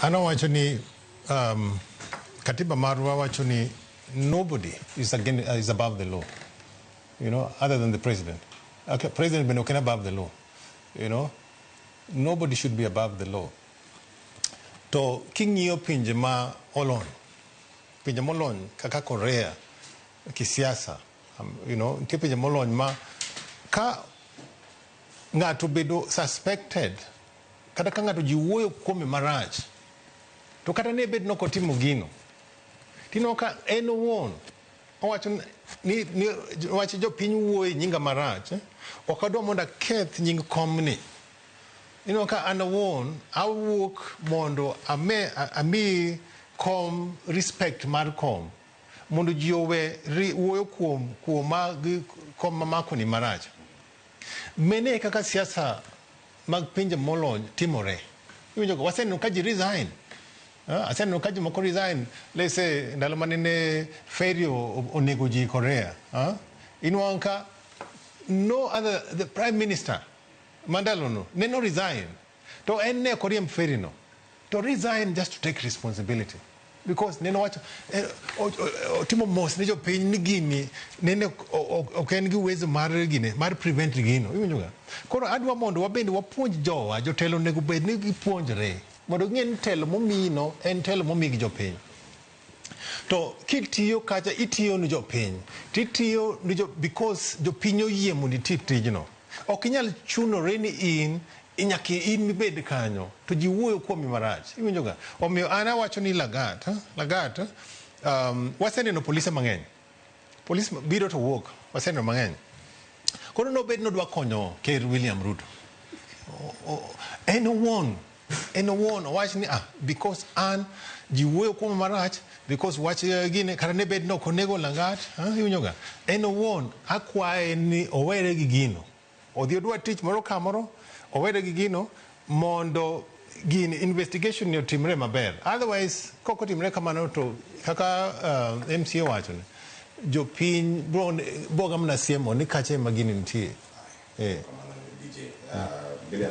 Ana wacho ni katiba marwa wacho ni nobody is above the law, other than the president. Okay, president been okay above the law, nobody should be above the law. To king'iyo pinje ma olony, pinje molony kaka Korea kisiasa, nitie pinje molony ma ka ng'ato bedo suspected kata ka ng'ato ji wuoyo kuome marach to kata ne bed nokotimo gino tino ka en owuon owacho ni wacho jopiny wuoyo nyinga marach ok adwa mondo aketh nying komni ka an owuon awuok mondo ami kom respect mar kom mondo ji owe wuoyo kuom kom mamako ni marach. Mene kaka siasa mag pinje molony timore. Waseneno ka ji resign. Aseneno ka ji moko resign. Let's say ndalo manene ferry onego ji Korea. Inuang ka no other, the prime minister Mandalo no, neno resign. To enne Korean ferry no. To resign just to take responsibility. Because neno wacho timo mos ne jopiny ni gini nene ok en gi uwezo mar prevent gino. Iwinjoga. Koro adwa mondo wabende wapuonj jowa jotelo nego bed ni gipuonjre mondo ging'e ni telo momino en telo momi gi jopiny. To kitiyo kacha itiyo ni jopiny titiyo ni because jopiny oyie mondo itim tijno. Ok inyal chunore ni in mibed kanyo to ji wuoyo kuomi marach. Iwinjoga. Omiyo an awacho ni lagat waseneno polise mang'eny. Polis biro to wuok waseneno mang'eny. Koro nobed nodwa konyo Ker William Ruto. En owuon owach ni because an ji wuoyo kuoma marach because wach gine kata ne bed nokonego lagat. Iwinjoga. En owuon akwaye ni owere gi gino. Odhi odwa tich moro kamoro owere gi gino mondo gini investigation ni otimre maber. Otherwise koko timre kamano to kaka MCA wacho ni jopiny boga mna siemo ni kache magini nitie.